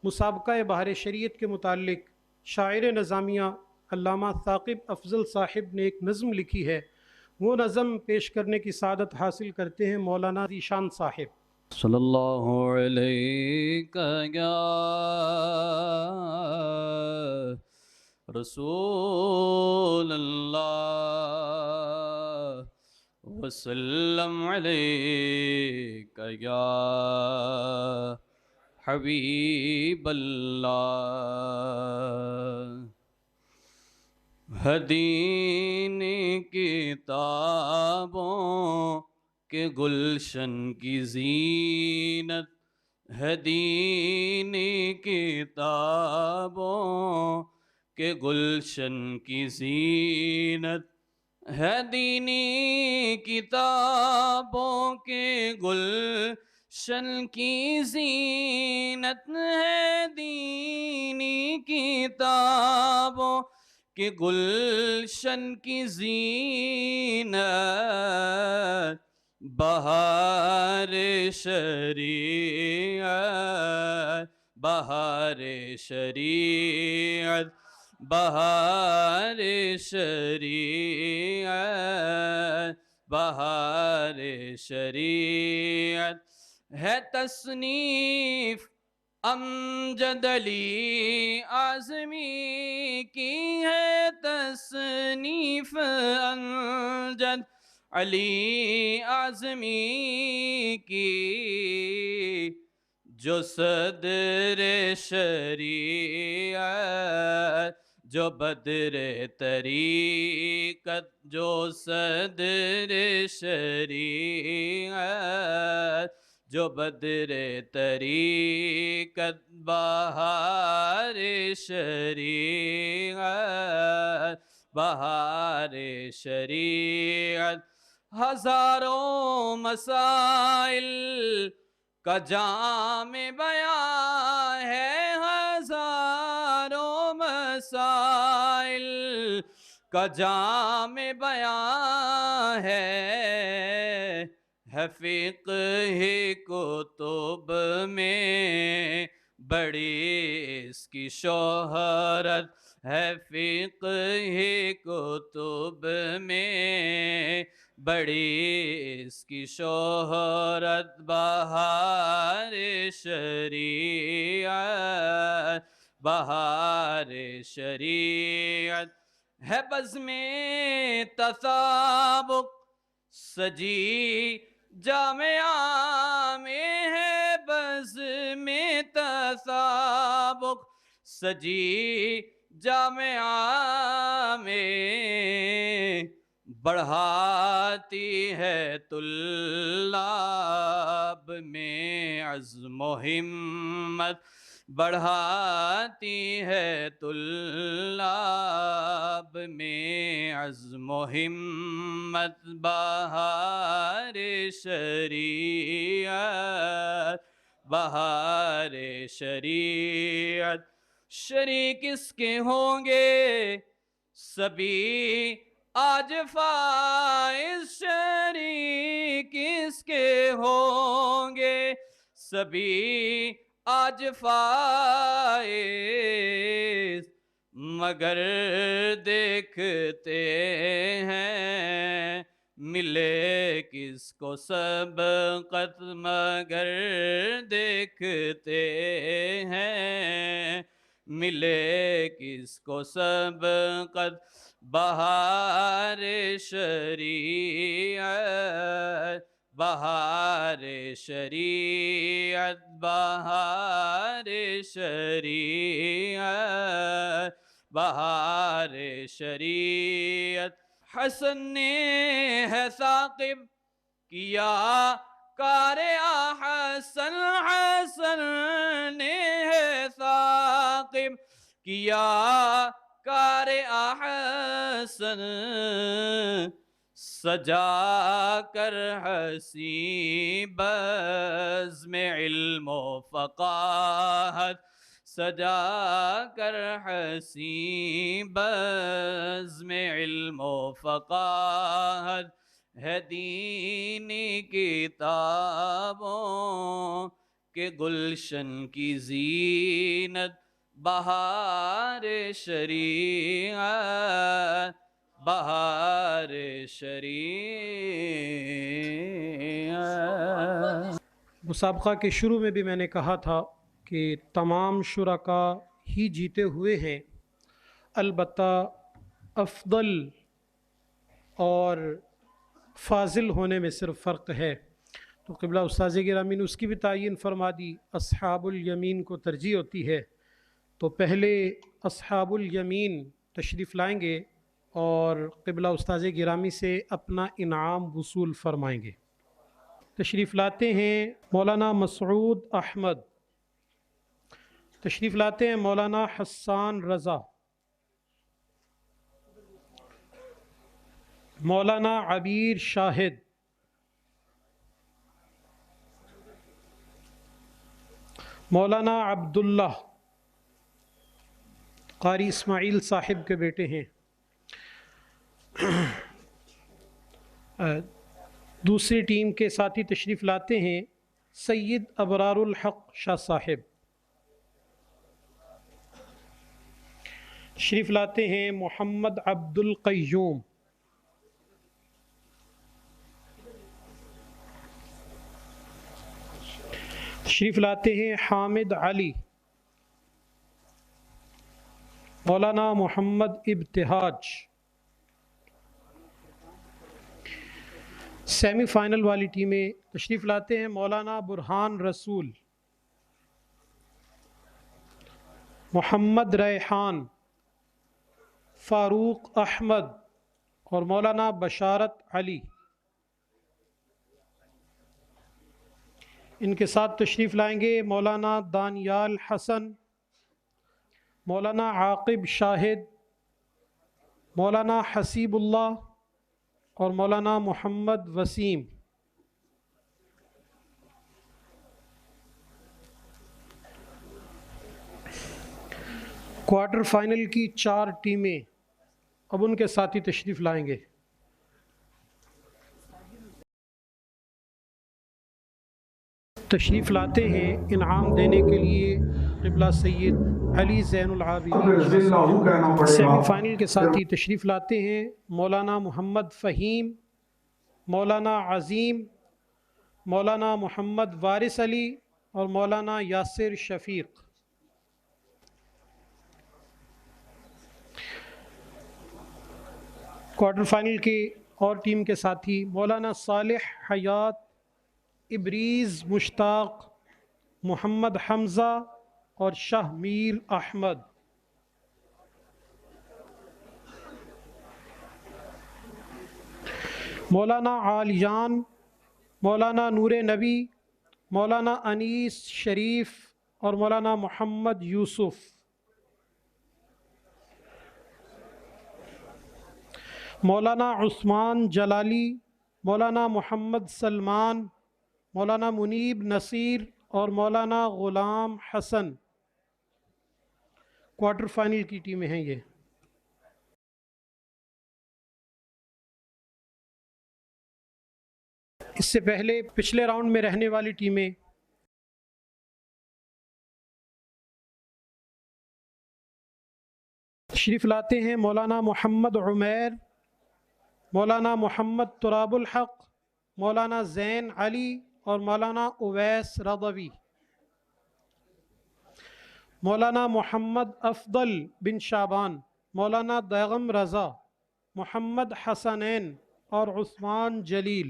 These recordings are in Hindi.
मुसाबक़ा बहार शरीयत के मुताल्लिक़ शायर नज़ामिया अल्लामा साक़िब अफ़ज़ल साहिब ने एक नज़म लिखी है। वो नज़म पेश करने की सादत हासिल करते हैं मौलाना ज़ीशान साहिब। सल्लल्लाहु अलैका या रसूल अल्लाह वसल्लम अलैका या हबीब अल्लाह। हदीन किताबों के गुलशन की जीनत है, दीन किताबों के गुलशन की जीनत है, दीनी किताबों के गुलशन की जीनत है, दीनी किताबों के गुलशन की जीनत बहार शरीयत, बहार शरीयत, बहार शरीयत, बहार शरीयत है। तसनीफ अमजद अली आज़मी की है, तसनीफ अमजद अली आज़मी की, जो सदर शरीयत, जो बदर तरीक़त, जो सदर शरीयत, जो बदर तरीक़त, बहार शरीयत, बहार शरीयत। हज़ारों मसाइल का जामे बयां है, हज़ारों मसाइल का जामे बयां है फ़िक़्ह कुतुब में बड़ी इसकी शोहरत है, फ़िक़्ह कुतुब में बड़ी इसकी शोहरत, बहार शरीयत, बहार शरीयत है। बज़्मे तसाबुक सजी जामिया में है, बज़्मे तसाबुक सजी जामिया में बढ़ाती है तुल्लाब में अज़्म हिम्मत, बढ़ाती है तुल्लाब में अज़्म हिम्मत, बहार शरीयत, बहार शरीयत। शरीक किसके होंगे सभी आज फाइज़, शरीक किसके होंगे सभी आज फाइज़, मगर देखते हैं मिले किसको सबक़त, मगर देखते हैं मिले किसको सबक़त, बहार शरीयत, बहार शरीयत, बहार शरीयत, बहार शरीयत। हसन ने है साक़िब किया कारे हसन, हसन ने है साक़िब किया कारे हसन, सजा कर हसी बज़्म इल्म फ़क़ाहत, सजा कर हसी बज़्म इल्म फ़क़ाहत है, दीनी किताबों के गुलशन की जी बीनत बहार शरीअत बहार शरीअत। मुसाबक़ा के शुरू में भी मैंने कहा था कि तमाम शुरका ही जीते हुए हैं, अलबत्ता अफ़दल और फ़ाज़िल होने में सिर्फ़ फ़र्क है। तो क़िबला उस्ताज़ गिरामी ने उसकी भी तायीन फरमा दी, अस्हाबुल यमीन को तरजीह होती है। तो पहले अस्हाबुल यमीन तशरीफ़ लाएंगे और क़िबला उस्ताज़ गिरामी से अपना इनाम वसूल फरमाएंगे। तशरीफ़ लाते हैं मौलाना मसऊद अहमद, तशरीफ़ लाते हैं मौलाना हसन रज़ा, मौलाना अबीर शाहिद, मौलाना अब्दुल्ला कारी इस्माइल साहिब के बेटे हैं। दूसरी टीम के साथी तशरीफ़ लाते हैं सैयद अबरारुल हक़ शाह साहिब, तशरीफ़ लाते हैं मोहम्मद अब्दुल क़य्यूम, तशरीफ़ लाते हैं हामिद अली, मौलाना मोहम्मद इब्तिहाज। सेमीफ़ाइनल वाली टीमें तशरीफ़ लाते हैं मौलाना बुरहान रसूल, मोहम्मद रेहान, फ़ारूक अहमद और मौलाना बशारत अली। इनके साथ तशरीफ़ लाएंगे मौलाना दानियाल हसन, मौलाना आकिब शाहिद, मौलाना हसीबुल्लाह और मौलाना मोहम्मद वसीम। क्वार्टर फाइनल की 4 टीमें अब उनके साथी तशरीफ़ लाएंगे। तशरीफ़ लाते हैं इनाम देने के लिए क़िबला सैयद अली ज़ैनुल आबिदीन। सेमीफ़ाइनल के साथी तशरीफ़ लाते हैं मौलाना मोहम्मद फ़हीम, मौलाना अज़ीम, मौलाना मोहम्मद वारिस अली और मौलाना यासिर शफ़ीक़। क्वार्टर फाइनल की और टीम के साथी मौलाना सालिह हयात, इब्रीज़ मुश्ताक़, मोहम्मद हमज़ा और शाह मीर अहमद। मौलाना आलियान, मौलाना नूर नबी, मौलाना अनीस शरीफ और मौलाना मोहम्मद यूसुफ। मौलाना उस्मान जलाली, मौलाना मोहम्मद सलमान, मौलाना मुनीब नसीर और मौलाना ग़ुलाम हसन। क्वार्टर फाइनल की टीमें हैं ये। इससे पहले पिछले राउंड में रहने वाली टीमें तशरीफ़ लाते हैं मौलाना मोहम्मद उमैर, मौलाना मोहम्मद तुराबुल हक़, मौलाना ज़ैन अली और मौलाना उवैस रज़वी। मौलाना मोहम्मद अफ़दल बिन शाबान, मौलाना दैगम रज़ा, मोहम्मद हसनैन और उस्मान जलील।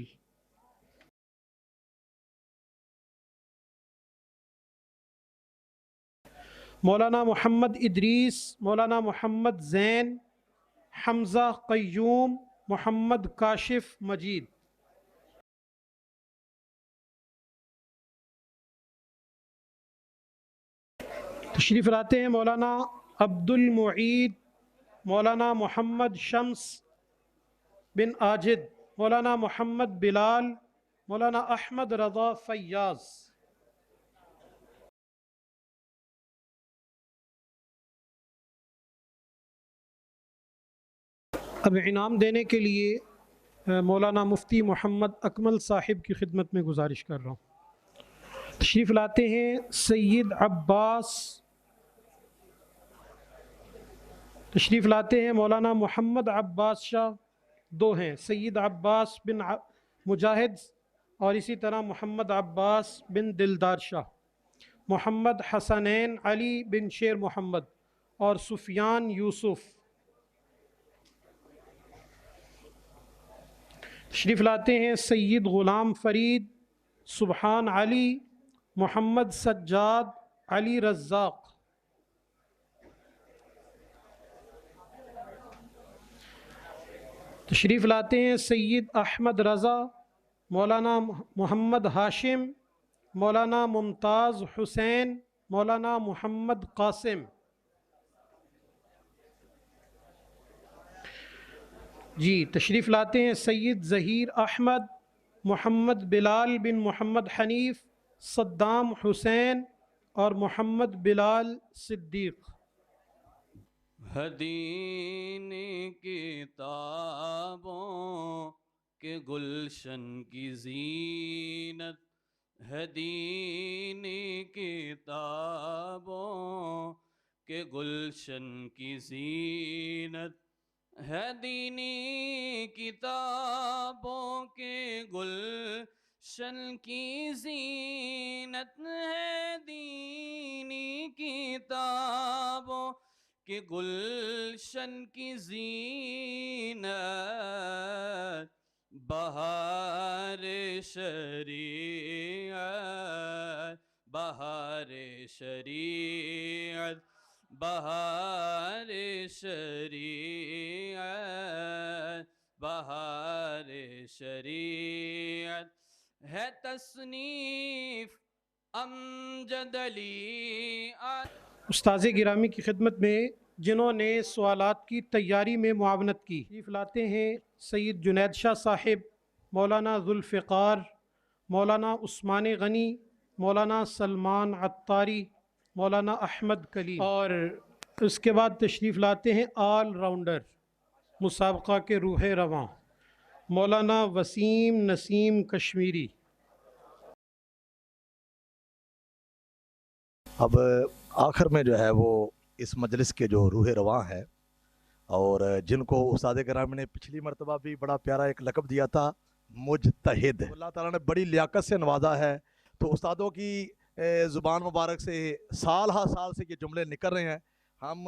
मौलाना मोहम्मद इदरीस, मौलाना मोहम्मद ज़ैन, हमज़ा क़य्यूम, मोहम्मद काशिफ मजीद। तशरीफ़ लाते हैं मौलाना अब्दुल मुईद, मौलाना मोहम्मद शम्स बिन आजिद, मौलाना मोहम्मद बिलाल, मौलाना अहमद रज़ा फ़ैयाज़। अब इनाम देने के लिए मौलाना मुफ्ती मोहम्मद अकमल साहिब की खिदमत में गुजारिश कर रहा हूँ। तशरीफ़ लाते हैं सैयद अब्बास, तशरीफ़ लाते हैं मौलाना मोहम्मद अब्बास शाह, दो हैं, सैयद अब्बास बिन मुजाहिद और इसी तरह मोहम्मद अब्बास बिन दिलदार शाह, मोहम्मद हसनैन अली बिन शेर मोहम्मद और सुफियान यूसुफ। तशरीफ़ लाते हैं सैयद ग़ुलाम फ़रीद, सुबहान अली, मोहम्मद सज्जाद अली रज़्ज़ाक़। तशरीफ़ लाते हैं सैयद अहमद रज़ा, मौलाना मोहम्मद हाशिम, मौलाना मुमताज़ हुसैन, मौलाना मोहम्मद कासिम। जी तशरीफ़ लाते हैं सैयद ज़हीर अहमद, मोहम्मद बिलाल बिन मोहम्मद हनीफ़, सद्दाम हुसैन और मोहम्मद बिलाल सिद्दीक़। हदीन किताबों के गुलशन की जीनत, हदीन किताबों के गुलशन की जीनत, है दीनी किताबों के गुलशन की जीनत, है दीनी किताबों के गुलशन की जीनत, बहार शरीयत, बहार शरीयत, बहार शरीयत, बहार शरीयत, है तसनीफ अमजद अली। उस्ताज़ गिरामी की खिदमत में जिन्होंने सवालात की तैयारी में मुआवनत की, तशरीफ़ लाते हैं सैयद जुनैद शाह साहिब, मौलाना ज़ुल्फ़िकार, मौलाना उस्मान गनी, मौलाना सलमान अत्तारी, मौलाना अहमद कलीम। और उसके बाद तशरीफ़ लाते हैं ऑल राउंडर मुसाबक़ा के रूह रवां, मौलाना वसीम नसीम कश्मीरी। अब आखिर में जो है वो इस मजलिस के जो रूह रवां है और जिनको उस्ताद कराम ने पिछली मरतबा भी बड़ा प्यारा एक लक़ब दिया था मुजतहिद, अल्लाह ताला ने बड़ी लियाकत से नवाजा है। तो उस्तादों की ज़ुबान मुबारक से साल हा साल से ये जुमले निकल रहे हैं। हम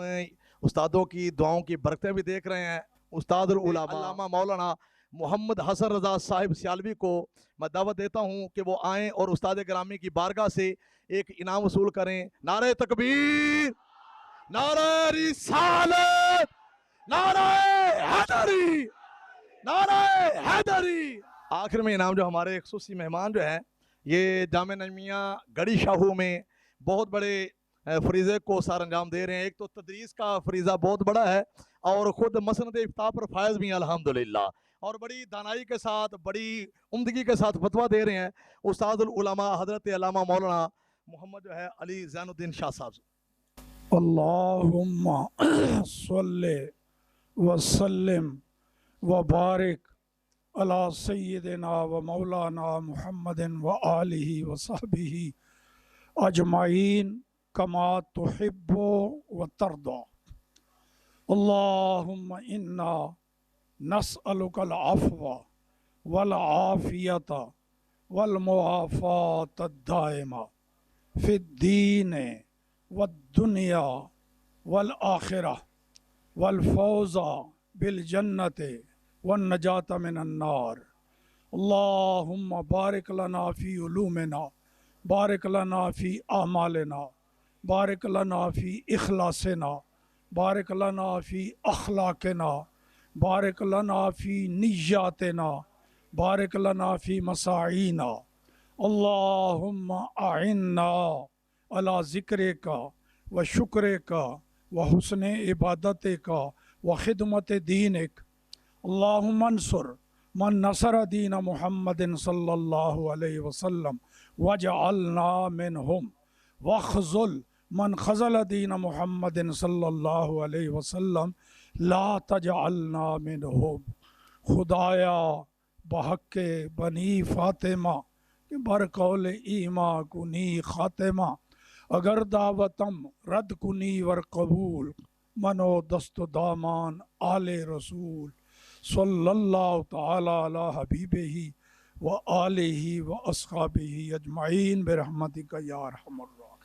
उस्तादों की दुआओं की बरकतें भी देख रहे हैं। उस्ताद उलमा मौलाना मोहम्मद हसन रज़ा साहिब सियालवी को मैं दावत देता हूँ कि वो आएँ और उस्ताद गिरामी की बारगाह से एक इनाम वसूल करें। नारे तकबीर, नारे रिसालत, नारे हैदरी, नारे हैदरी। आखिर में इनाम जो हमारे खुसूसी मेहमान जो हैं ये जामे नजमिया गढ़ी शाहू में बहुत बड़े फरीज़े को सार अंजाम दे रहे हैं। एक तो तदरीस का फरीज़ा बहुत बड़ा है और ख़ुद मसनद इफ्ताह पर फायज़ भी अल्हम्दुलिल्लाह, और बड़ी दानाई के साथ बड़ी उम्दगी के साथ फतवा दे रहे हैं उस्तादुल उलमा हज़रत अल्लामा मौलाना मोहम्मद जो है अली ज़ैनुद्दीन शाह साहब। अल्लाहुम्मा सल्ले व सल्लिम व बारिक अला सय्यिदिना व मौलाना मुहम्मदिन व आलिहि व सहबिही अजमाइन कमा तुहिब्बु व तर्दा। अल्लाहुम्मा इन्ना नस्अलुकल अफ़्व वल आफ़ियत वल मुआफ़ात दाइमा फ़िद्दीन वद्दुनिया वल आखिरा वल फ़ौज़ा बिल जन्नति वन नजात मिनन नार। अल्लाहुम्मा बारिक लना फ़ी उलूमिना, बारिक लना फ़ी आमालिना, बारिक लना फ़ी इखलासिना, बारिक लना फ़ी अखलाकिना, बारिक लना फ़ी निय्यातिना, बारिक लना फ़ी मसाईना। अल्लाहुम्मा आइन्ना अला ज़िक्रिका व शुक्रिका व हुस्ने इबादतिका व खिदमत दीनिक। अल्लाहुम्मा अंसुर मन नसर दीन मुहम्मदिन सल्लल्लाहु अलैहि वसल्लम वजअलना मिनहुम वख़ज़ुल मन खज़ल दीन मुहम्मदिन सल्लल्लाहु अलैहि वसल्लम ला तजअलना मिनहुम। खुदाया बहक़्क़े बनी फ़ातिमा बरकौल ईमा कुनी ख़ातिमा, अगर दावतम रद्द कुनी वर कबूल मनो दस्त दामान आले रसूल सल्लल्लाहु ताला अला हबीबिही व आलिही व अस्हाबिही अजमाइन बिरहमतिका या अरहमर राहिमीन।